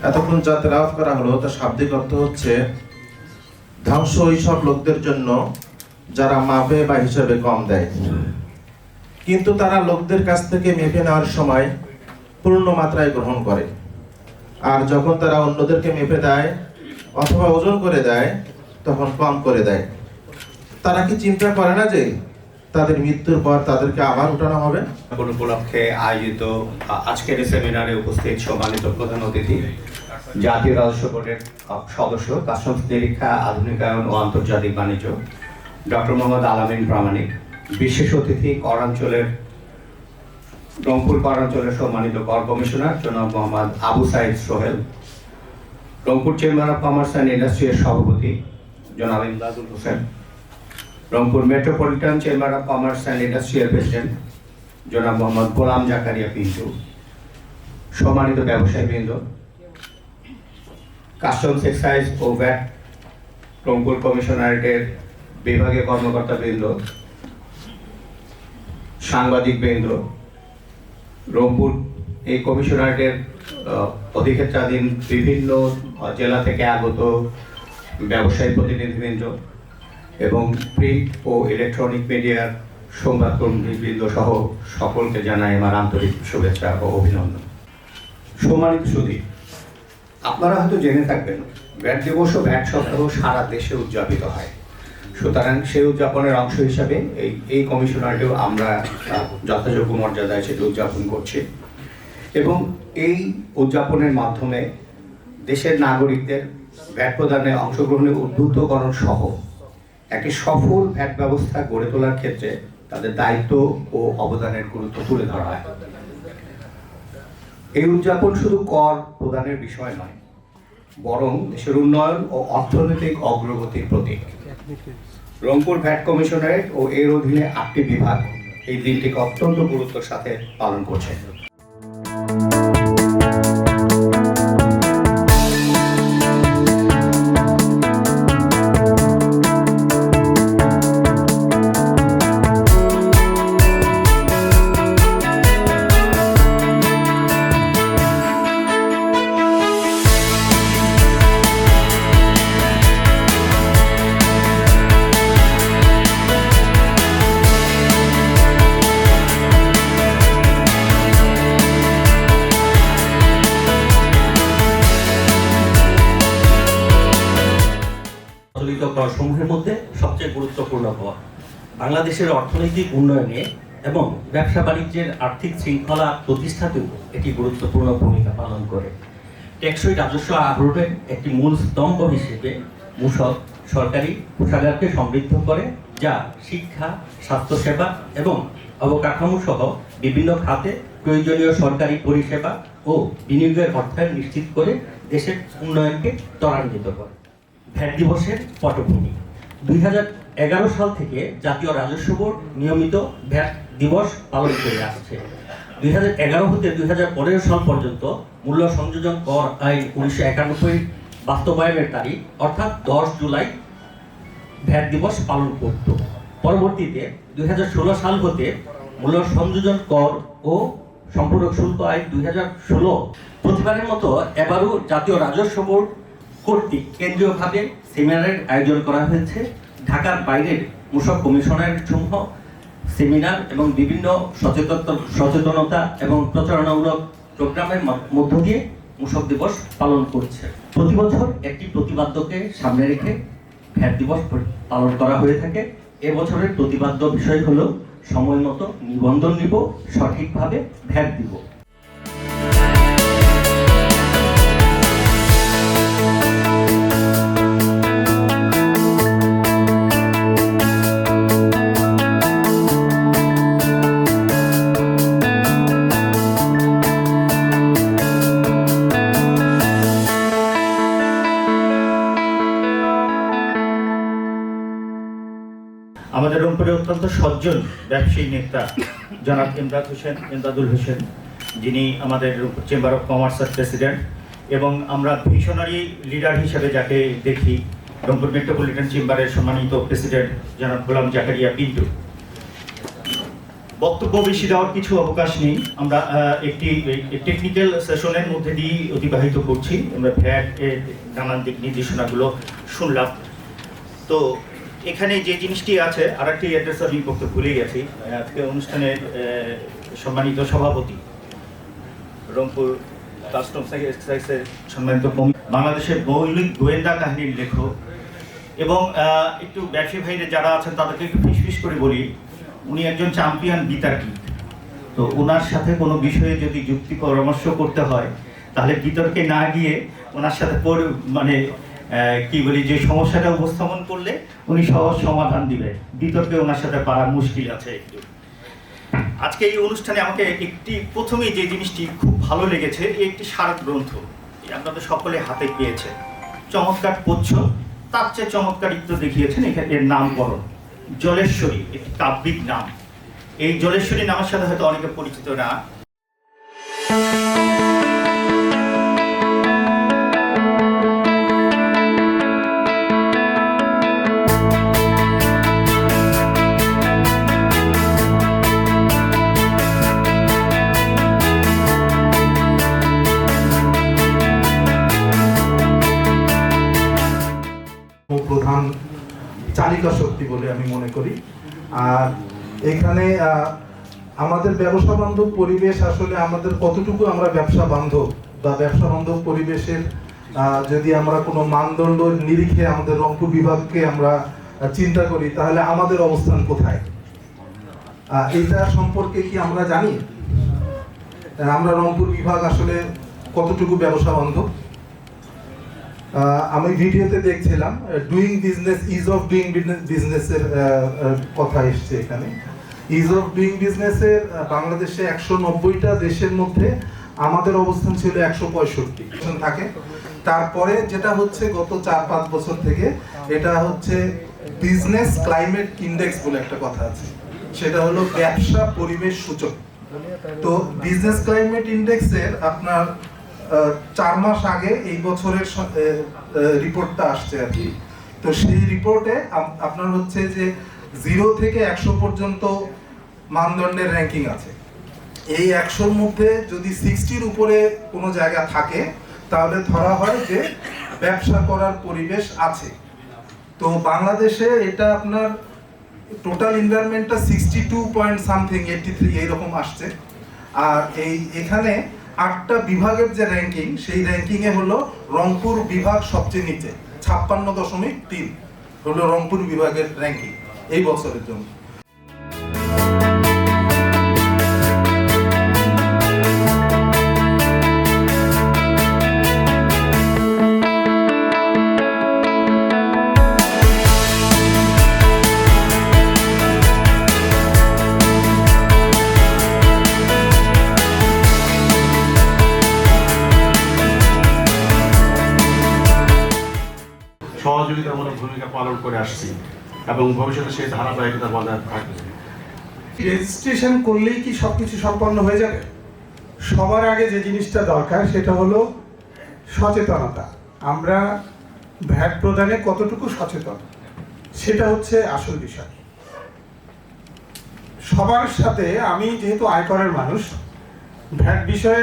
এতক্ষণ যা তেলাওয়াত করা হলো তার শাব্দিক অর্থ হচ্ছে ধ্বংস ওই সব লোকদের জন্য যারা মাপে বা হিসাবে কম দেয়, কিন্তু তারা লোকদের কাছ থেকে মেপে নেওয়ার সময় পূর্ণ মাত্রায় গ্রহণ করে, আর যখন তারা অন্যদেরকে মেপে দেয় অথবা ওজন করে দেয় তখন কম করে দেয়। তারা কি চিন্তা করে না যে তাদের মৃত্যুর পর তাদেরকে আবার উঠানো হবে? উপলক্ষে আয়োজিত আজকের সেমিনারে উপস্থিত সম্মানিত প্রধান অতিথি, জাতীয় রাজস্ব বোর্ডের সদস্য, কাস্টমস নিরীক্ষা, আধুনিকায়ন ও আন্তর্জাতিক বাণিজ্য ডক্টর মোহাম্মদ আলামিন প্রামাণিক, বিশেষ অতিথি রংপুর করাঞ্চলের সম্মানিত কর কমিশনার জনাব Mohammad Abu Saeed Sohel, Rangpur chamber of commerce and ইন্ডাস্ট্রির সভাপতি জনাব Imdadul Hossain, Rangpur metropolitan chamber of commerce and industrial president জনাব মোহাম্মদ গোলাম জাকারিয়া পিন্টু, সম্মানিত ব্যবসায়ীবৃন্দ, কাস্টমস এক্সাইজ ও ভ্যাট রংপুর কমিশনারেটের বিভাগীয় কর্মকর্তাবৃন্দ, সাংবাদিকবৃন্দ, রংপুর এই কমিশনারেটের অধিক্ষেত্রাধীন বিভিন্ন জেলা থেকে আগত ব্যবসায়ী প্রতিনিধিবৃন্দ এবং প্রিন্ট ও ইলেকট্রনিক মিডিয়ার সংবাদকর্মীবৃন্দ সহ সকলকে জানাই আমার আন্তরিক শুভেচ্ছা ও অভিনন্দন। সম্মানিত সুধী, আপনারা হয়তো জেনে থাকবেন ভ্যাট দিবস ও ভ্যাট সপ্তাহ সারা দেশে উদযাপিত হয়। সুতরাং সেই উদযাপনের অংশ হিসাবে এই কমিশনারেটেও আমরা যথাযোগ্য মর্যাদায় সেটি উদযাপন করছি এবং এই উদযাপনের মাধ্যমে দেশের নাগরিকদের ভ্যাট প্রদানে অংশগ্রহণে উদ্বুদ্ধকরণ সহ একটি সফল ভ্যাট ব্যবস্থা গড়ে তোলার ক্ষেত্রে তাদের দায়িত্ব ও অবদানের গুরুত্ব তুলে ধরা হয়। এই উদযাপন শুধু কর প্রদানের বিষয় নয়, বরং দেশের উন্নয়ন ও অর্থনৈতিক অগ্রগতির প্রতীক। রংপুর ভ্যাট কমিশনারেট ও এর অধীনে 8টি বিভাগ এই দিনটিকে অত্যন্ত গুরুত্বের সাথে পালন করছে। গুরুত্বপূর্ণ পদ। বাংলাদেশের অর্থনৈতিক উন্নয়নে এবং ব্যবসা বাণিজ্যের আর্থিক শৃঙ্খলা প্রতিষ্ঠাতেও এটি গুরুত্বপূর্ণ ভূমিকা পালন করে। টেকসই রাজস্ব আহরণের একটি মূল স্তম্ভ হিসেবে মূসক সরকারি কোষাগারকে সমৃদ্ধ করে, যা শিক্ষা, স্বাস্থ্যসেবা এবং অবকাঠামো সহ বিভিন্ন খাতে প্রয়োজনীয় সরকারি পরিষেবা ও বিনিয়োগের অর্থায়ন নিশ্চিত করে দেশের উন্নয়নকে ত্বরান্বিত করে। ভ্যাট দিবসের পটভূমি: 2011 সাল থেকে জাতীয় রাজস্ব বোর্ড নিয়মিত ভ্যাট দিবস পালন করে আসছে। 2011 হতে 2015 সাল পর্যন্ত মূল্য সংযোজন কর আইন 1991 বাস্তবায়নের তারিখ অর্থাৎ 10 জুলাই ভ্যাট দিবস পালন করত। পরবর্তীতে 2016 সাল হতে মূল্য সংযোজন কর ও সম্পূরক শুল্ক আইন 2016 প্রতিবারের মতো এবারও জাতীয় রাজস্ব বোর্ড কর্তৃক কেন্দ্রীয়ভাবে সেমিনারের আয়োজন করা হয়েছে। ঢাকার বাইরের মূসক কমিশনের সমূহ সেমিনার এবং বিভিন্ন সচেতনতা এবং প্রচারণামূলক প্রোগ্রামের মধ্য দিয়ে মূসক দিবস পালন করছে। প্রতি বছর একটি প্রতিপাদ্যকে সামনে রেখে ভ্যাট দিবস পালন করা হয়ে থাকে। এবছরের প্রতিপাদ্য বিষয় হলো সময় মতো নিবন্ধন নিব, সঠিকভাবে ভ্যাট দিব। আমাদের রংপুরে অত্যন্ত সজ্জন ব্যবসায়ী নেতা জনাব ইমদাদুল হোসেন, যিনি আমাদের রংপুর চেম্বার অফ কমার্সের প্রেসিডেন্ট, এবং আমরা ভিশনারি লিডার হিসেবে যাকে দেখি রংপুর মেট্রোপলিটন চেম্বারের সম্মানিত প্রেসিডেন্ট জনাব গোলাম জাকারিয়া পিন্টু। বক্তব্য বেশি দেওয়ার কিছু অবকাশ নেই, আমরা একটি টেকনিক্যাল সেশনের মধ্যে দিয়ে অতিবাহিত করছি। আমরা ভ্যাট এর নানান দিক নির্দেশনাগুলো শুনলাম। তো এখানে যে জিনিসটি আছে, আর একটি অ্যাড্রেস আমি করতে ভুলে গেছি। আজকে অনুষ্ঠানের সম্মানিত সভাপতি, রংপুর কাস্টমস এক্সাইজের সম্মানিত বাংলাদেশের মৌলিক গোয়েন্দা কাহিনীর লেখক, এবং একটু ব্যবসায়ী ভাইরা যারা আছেন তাদেরকে একটু ফিস করে বলি, উনি একজন চ্যাম্পিয়ন বিতার্কিক। তো ওনার সাথে কোনো বিষয়ে যদি যুক্তি পরামর্শ করতে হয় তাহলে বিতর্কে না গিয়ে ওনার সাথে কি বলি, যে সমস্যাটা উপস্থাপন করলে উনি সহজ সমাধান দিবে, বিতর্কে ওনার সাথে পারা মুশকিল আছে একটু। আজকে এই অনুষ্ঠানে আমাকে প্রথমেই যে জিনিসটি খুব ভালো লেগেছে, একটি স্মারক গ্রন্থ আপনাদের সকলে হাতে পেয়েছে, চমৎকার পচ্ছ, তার চেয়ে চমৎকারিত্ব দেখিয়েছেন এখানে। এর নামকরণ জলেশ্বরী, একটি কাব্যিক নাম। এই জলেশ্বরী নামের সাথে হয়তো অনেকে পরিচিত না। প্রধান চালিকা শক্তি বলে আমি মনে করি। আর এখানে আমাদের ব্যবসা বান্ধব পরিবেশ, আসলে আমাদের কতটুকু আমরা ব্যবসা বান্ধব বা ব্যবসা বান্ধব পরিবেশের যদি আমরা কোনো মানদণ্ড নিরিখে আমাদের রংপুর বিভাগকে আমরা চিন্তা করি, তাহলে আমাদের অবস্থান কোথায়, এইটা সম্পর্কে কি আমরা জানি? আমরা রংপুর বিভাগ আসলে কতটুকু ব্যবসা বান্ধব? আমি ভিডিওতে দেখছিলাম doing business, is of doing বিজনেসের কথা এসছে এখানে। ইজ অফ ডুইং বিজনেসের বাংলাদেশে 190টা দেশের মধ্যে আমাদের অবস্থান ছিল 165 থাকে। তারপরে যেটা হচ্ছে গত 4-5 বছর থেকে, এটা হচ্ছে বিজনেস ক্লাইমেট ইন্ডেক্স বলে একটা কথা আছে, সেটা হলো ব্যবসা পরিবেশ সূচক। তো বিজনেস ক্লাইমেট ইন্ডেক্সের আপনার 4 মাস আগে এই বছরের রিপোর্টটা আসছে আর কি। তো সেই রিপোর্টে আপনার হচ্ছে যে 0 থেকে 100 পর্যন্ত মানদণ্ডের র্যাঙ্কিং আছে। এই 100-র মধ্যে যদি 60-র উপরে কোনো জায়গা থাকে তাহলে ধরা হয় যে ব্যবসা করার পরিবেশ আছে। তো বাংলাদেশে এটা আপনার টোটাল এনভায়রনমেন্টটা 62 পয়েন্ট সামথিং, 83 এইরকম আসছে। আর এখানে 8টা বিভাগের যে র্যাঙ্কিং, সেই র্যাঙ্কিংয়ে হলো রংপুর বিভাগ সবচেয়ে নিচে, 56.3 হলো রংপুর বিভাগের র্যাঙ্কিং এই বছরের জন্য। সহযোগিতামূলক ভূমিকা পালন করে আসছি এবং ভবিষ্যতে সেই ধারাবাহিকতা বজায় থাকবে। রেজিস্ট্রেশন করলেই কি সবকিছু সম্পন্ন হয়ে যাবে? সবার আগে যে জিনিসটা দরকার সেটা হলো সচেতনতা। আমরা ভ্যাট প্রদানে কতটুকু সচেতন সেটা হচ্ছে আসল বিষয়। সবার সাথে আমি যেহেতু আয়করের মানুষ, ভ্যাট বিষয়ে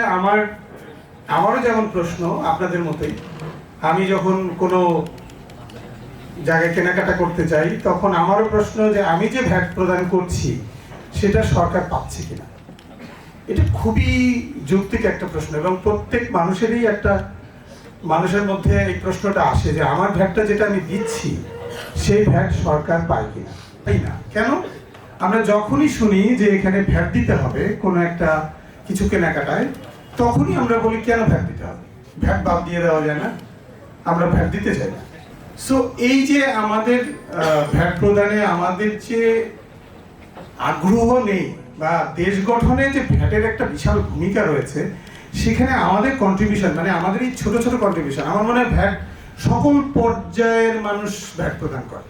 আমারও যেমন প্রশ্ন আপনাদের মতোই। আমি যখন কোনো জায়গায় কেনাকাটা করতে চাই তখন আমারও প্রশ্ন যে আমি যে ভ্যাট প্রদান করছি সেটা সরকার পাচ্ছে কিনা। এটা খুবই যৌক্তিক একটা প্রশ্ন এবং প্রত্যেক মানুষের মধ্যে এই প্রশ্নটা আসে যে আমার ভ্যাটটা যেটা আমি দিচ্ছি সেই ভ্যাট সরকার পায় কিনা। তাই না? কেন? আমরা যখনই শুনি যে এখানে ভ্যাট দিতে হবে কোনো একটা কিছু কেনাকাটায়, তখনই আমরা বলি কেন ভ্যাট দিতে হবে, ভ্যাট বাদ দিয়ে দেওয়া যায় না, আমরা ভ্যাট দিতে চাই না। সো এই যে আমাদের ভ্যাট প্রদানে আমাদের যে আগ্রহ নেই বা দেশ গঠনে যে ভ্যাটের একটা বিশাল ভূমিকা রয়েছে, সেখানে আমাদের কন্ট্রিবিউশন মানে আমাদের এই ছোট ছোট কন্ট্রিবিউশন, আমার মনে হয় ভ্যাট সকল পর্যায়ের মানুষ ভ্যাট প্রদান করে,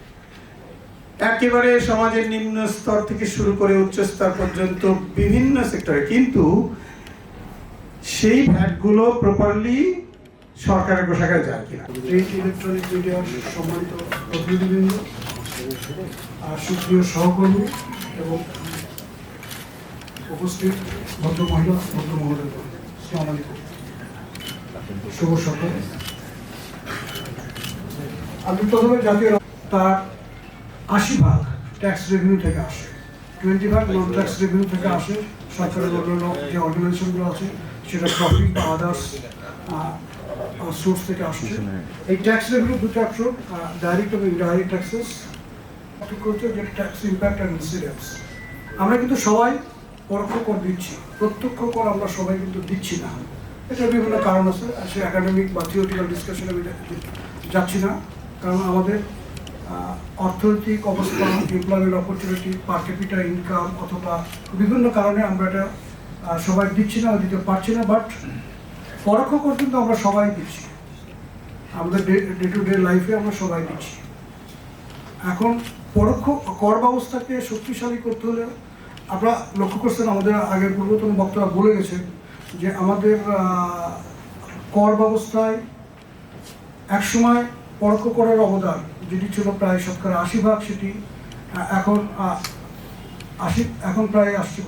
একেবারে সমাজের নিম্ন স্তর থেকে শুরু করে উচ্চ স্তর পর্যন্ত বিভিন্ন সেক্টরে, কিন্তু সেই ভ্যাটগুলো প্রপারলি সরকারের কোষাগারে যায় কিনা। প্রিন্ট ইলেকট্রনিক মিডিয়ার সম্মানিত প্রতিনিধিবৃন্দ, সুপ্রিয় সহকর্মী এবং উপস্থিত ভদ্র মহিলা ভদ্র মহোদয়, আসসালামু আলাইকুম, শুভ সকাল। আমি প্রথমে জাতীয় তার 80% ট্যাক্স রেভিনিউ থেকে আসে, 20% নন ট্যাক্স রেভিনিউ থেকে আসে। সরকারের অন্যান্য যে অর্গানাইজেশনগুলো আছে সেটা প্রফিট বা আদার্স সোর্স থেকে আসছে। এই ট্যাক্স রেভিনিউ দুটো অংশ, ডাইরেক্ট এবং ইনডাইরেক্ট ট্যাক্সেস করছে, যে ট্যাক্স ইম্প্যাক্ট অ্যান্ড ইনসিডেন্টস। আমরা কিন্তু সবাই পরোক্ষ কর দিচ্ছি, প্রত্যক্ষ কর আমরা সবাই কিন্তু দিচ্ছি না। এটা বিভিন্ন কারণ আছে, সে একাডেমিক বা থিওরিটিক্যাল ডিসকাশনে আমি যাচ্ছি না, কারণ আমাদের অর্থনৈতিক অবস্থা, এমপ্লয়মেন্ট অপরচুনিটি, পার ক্যাপিটা ইনকাম অথবা বিভিন্ন কারণে আমরা এটা সবাই দিচ্ছি না, দিতে পারছি না। বাট পরোক্ষ কর কিন্তু আমরা সবাই দিচ্ছি, আমাদের ডে টু ডে লাইফে আমরা সবাই দিচ্ছি। এখন পরোক্ষ কর ব্যবস্থাকে শক্তিশালী করতে হলে আপনারা লক্ষ্য করছেন, আমাদের আগের পূর্বতন বক্তারা বলে গেছেন যে আমাদের কর ব্যবস্থায় একসময় পরোক্ষ করের অবদান যেটি ছিল প্রায় 80%, সেটি এখন প্রায় আসছে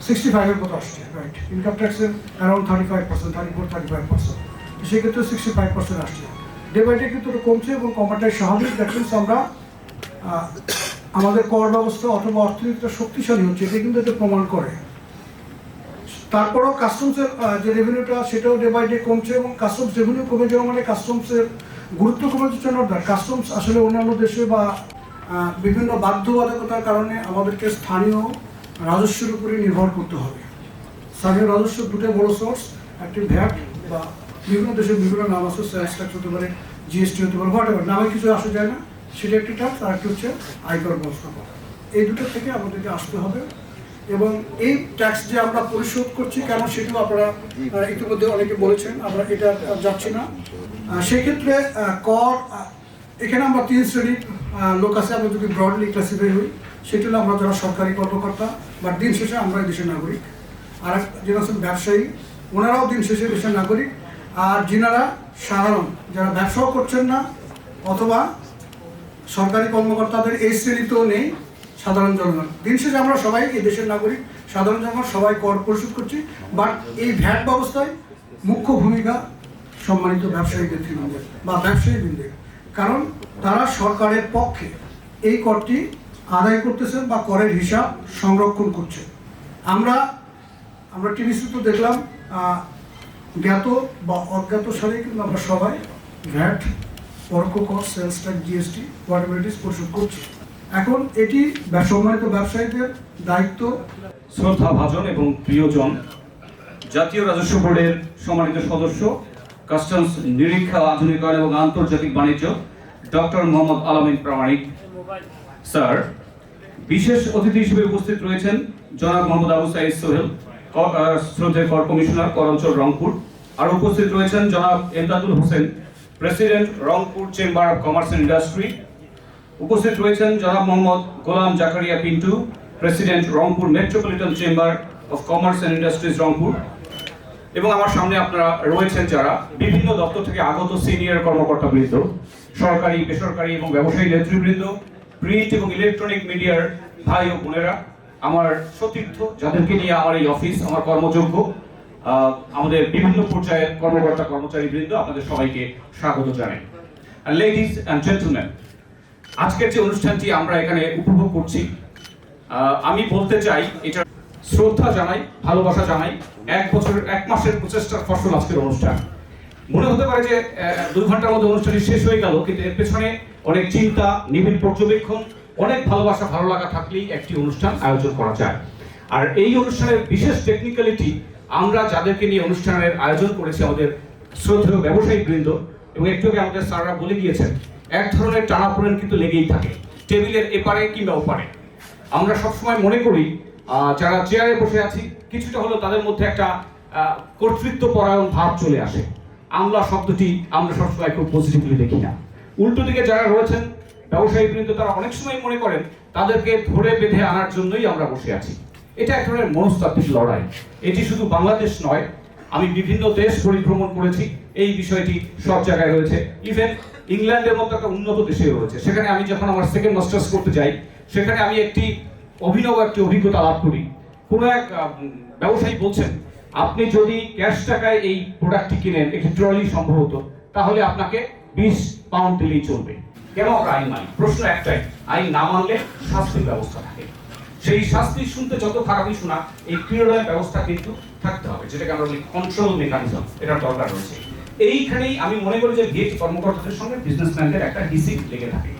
65-এর মতো আসছে, রাইট। ইনকাম ট্যাক্সের অ্যারাউন্ড 35%, 34-35%, সেক্ষেত্রে 65% আসছে। ডে বাই ডে কিন্তু কমছে এবং কমাটাই স্বাভাবিক। দ্যাট মিনস আমরা আমাদের কর ব্যবস্থা অথবা অর্থনীতিটা শক্তিশালী হচ্ছে, এটা কিন্তু এটা প্রমাণ করে। তারপরেও কাস্টমসের যে রেভিনিউটা সেটাও ডে বাই ডে কমছে, এবং কাস্টমস রেভিনিউ কমে যাওয়া মানে কাস্টমসের গুরুত্ব কমে যাচ্ছে না। কাস্টমস আসলে অন্যান্য দেশে বা বিভিন্ন বাধ্যবাধকতার কারণে আমাদেরকে স্থানীয় রাজস্বের উপরে নির্ভর করতে হবে। স্থানীয় রাজস্ব দুটো বড় সোর্স, একটি ভ্যাট বা বিভিন্ন দেশের বিভিন্ন নাম আছে, সেলস ট্যাক্স হতে পারে, জিএসটি হতে পারে, হোয়াট এভার নামে কিছু আসা যায় না, সেটা একটি ট্যাক্স, আর একটি হচ্ছে আয়কর ব্যবস্থাপনা। এই দুটো থেকে আমাদেরকে আসতে হবে। এবং এই ট্যাক্স যে আমরা পরিশোধ করছি কেন, সেটাও আপনারা ইতিমধ্যে অনেকে বলেছেন, আমরা এটা যাচ্ছি না। সেক্ষেত্রে কর এখানে আমরা 3 শ্রেণীর লোক আছে, আমরা যদি ব্রডলি ক্লাসিফাই হই, সেটা হলো আমরা যারা সরকারি কর্মকর্তা বা দিন শেষে আমরা এই দেশের নাগরিক, আর যারা আছেন ব্যবসায়ী, ওনারাও দিন শেষে দেশের নাগরিক, আর যিনারা সাধারণ যারা ব্যবসাও করছেন না অথবা সরকারি কর্মকর্তাদের এই শ্রেণীতেও নেই, সাধারণ জনগণ। দিন শেষে আমরা সবাই এই দেশের নাগরিক, সাধারণ জনগণ সবাই কর পরিশোধ করছি। বাট এই ভ্যাট ব্যবস্থায় মুখ্য ভূমিকা সম্মানিত ব্যবসায়ী ব্যক্তিবৃন্দের বা ব্যবসায়ী বৃন্দের, কারণ তারা সরকারের পক্ষে এই করটি আদায় করতেছেন বা করের হিসাব সংরক্ষণ করছে। আমরা টিভিতে তো দেখলাম জ্ঞাত বা অজ্ঞাত সারে কিন্তু আমরা সবাই ভ্যাট অর্ক cost, sales tax, GST, whatever it is পরিশোধ করছে। এখন এটি সম্মানিত ব্যবসায়ীদের দায়িত্ব। শ্রদ্ধাভাজন এবং প্রিয়জন, জাতীয় রাজস্ব বোর্ডের সম্মানিত সদস্য, কাস্টমস নিরীক্ষা, আধুনিকায়ন এবং আন্তর্জাতিক বাণিজ্য ডক্টর মোহাম্মদ আলামিন প্রামাণিক স্যার, বিশেষ অতিথি হিসেবে উপস্থিত রয়েছেন জনাব মোহাম্মদ আবু সাইদ সোহেল, শ্রদ্ধেয় কর কমিশনার, কর অঞ্চল রংপুর। আর উপস্থিত রয়েছেন জনাব Emdadul Hossain, president Rangpur chamber of commerce and industry. উপস্থিত রয়েছেন জনাব Mohammad Golam Zakaria Pintu, president Rangpur metropolitan chamber of commerce and industries Rangpur. এবং আমার সামনে আপনারা রয়েছেন যারা বিভিন্ন দপ্তর থেকে আগত সিনিয়র কর্মকর্তাবৃন্দ, সরকারি, বেসরকারি এবং ব্যবসায়ী নেতৃবৃন্দ, প্রিন্ট এবং ইলেকট্রনিক মিডিয়ার ভাই ও বোনেরা, আমার সতীর্থ যাদেরকে নিয়ে আমার এই অফিস, আমার কর্মযোগ্য, আমাদের বিভিন্ন পর্যায়ের কর্মকর্তা কর্মচারীবৃন্দ, আপনাদের সবাইকে স্বাগত জানাই। লেডিজ অ্যান্ড জেন্টলম্যান, আজকের যে অনুষ্ঠানটি আমরা এখানে উপভোগ করছি, আমি বলতে চাই এটা শ্রদ্ধা জানাই, ভালোবাসা জানাই। 1 মাসের প্রচেষ্টার ফসল আজকের অনুষ্ঠান। মনে হতে পারে যে 2 ঘন্টার মধ্যে অনুষ্ঠানটি শেষ হয়ে গেল, কিন্তু এর পেছনে অনেক চিন্তা, নিবিড় পর্যবেক্ষণ, অনেক ভালোবাসা, ভালো লাগা থাকলেই একটি অনুষ্ঠান আয়োজন করা যায়। আর এই অনুষ্ঠানের বিশেষ টেকনিক্যালিটি আমরা যাদেরকে নিয়ে অনুষ্ঠানের আয়োজন করেছি, আমাদের শ্রদ্ধেয় ব্যবসায়ী বৃন্দ, এবং একটু আগে আমাদের স্যাররা বলে গিয়েছেন, এক ধরনের টানাপোড়েন কিন্তু লেগেই থাকে টেবিলের এপারে কিংবা ওপারে। আমরা সবসময় মনে করি যারা চেয়ারে বসে আছি, কিছুটা হলো তাদের মধ্যে একটা কর্তৃত্ব পরায়ণ ভাব চলে আসে। আমলা শব্দটি আমরা সবসময় খুব পজিটিভলি দেখি না। উল্টো দিকে যারা রয়েছেন ব্যবসায়ী বৃন্দ, তারা অনেক সময় মনে করেন তাদেরকে ধরে বেঁধে আনার জন্যই আমরা বসে আছি। এটা এক ধরনের মনস্তাত্ত্বিক লড়াই। এটি শুধু বাংলাদেশ নয়, আমি বিভিন্ন দেশ পরিভ্রমণ করেছি, এই বিষয়টি সব জায়গায় রয়েছে। ইভেন ইংল্যান্ডের মতো একটা উন্নত দেশে রয়েছে। সেখানে আমি যখন আমার সেকেন্ড মাস্টার্স করতে যাই, সেখানে আমি একটি অভিনব একটি অভিজ্ঞতা লাভ করি। কোনো এক ব্যবসায়ী বলছেন, আপনি যদি ক্যাশ টাকায় এই প্রোডাক্টটি কিনেন, একটি ট্রলি সম্ভবত, তাহলে আপনাকে 20 পাউন্ড দিলেই চলবে। কেন আমরা আইন মানি? প্রশ্ন একটাই, আইন না মানলে শাস্তির ব্যবস্থা থাকে। সেই শাস্তি শুনতে যত খারাপই শোনা, এই পিরিয়ডের ব্যবস্থা কিন্তু থাকতে হবে, যেটাকে আমরা বলি কন্ট্রোল মেকানিজম, এটার দরকার রয়েছে। এইখানেই আমি মনে করি যে ভিএটি কর্মকর্তাদের সঙ্গে বিজনেসম্যানদের একটা হিসিব লেগে থাকে।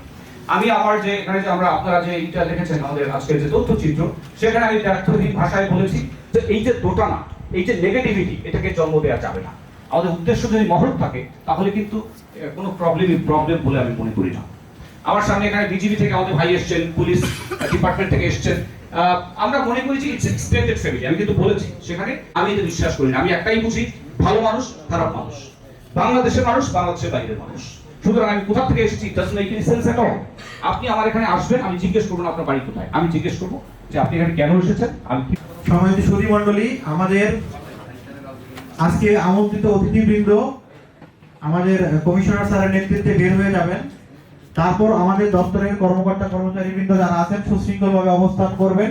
আমি আমার যে এখানে যে আপনারা যে এইটা দেখেছেন, আমাদের আজকের যে তথ্যচিত্র, সেখানে আমি ব্যর্থহীন ভাষায় বলেছি যে এই যে দোটানা, এই যে নেগেটিভিটি, এটাকে জন্ম দেওয়া যাবে না। আমাদের উদ্দেশ্য যদি মহৎ থাকে, তাহলে কিন্তু কোনো প্রবলেম বলে আমি মনে করি না। আমার সামনে এখানে বিজিবি থেকে আমাদের ভাই এসছেন, পুলিশ ডিপার্টমেন্ট থেকে এসছেন। আমরা মনে করি যে ইটস এক্সটেন্ডেড ফ্যামিলি। আমি কিন্তু বলেছি সেখানে, আমি এটা বিশ্বাস করি না। আমি একটাই বুঝি, ভালো মানুষ, খারাপ মানুষ, বাংলাদেশের মানুষ, বাংলাদেশের বাইরের মানুষ। সুতরাং আমি কোথা থেকে এসেছি, it doesn't make any sense at all. আপনি আমার এখানে আসবেন, আমি জিজ্ঞেস করবো না আপনার বাড়ি কোথায়, আমি জিজ্ঞেস করবো যে আপনি এখানে কেন এসেছেন। আমি সম্মানিত সুধী মণ্ডলী, আমাদের আজকে আমন্ত্রিত অতিথিবৃন্দ আমাদের কমিশনার স্যারের নেতৃত্বে বের হয়ে যাবেন। তারপর আমাদের দপ্তরের কর্মকর্তা কর্মচারীবৃন্দ যারা আছেন সুশৃঙ্খলভাবে অবস্থান করবেন।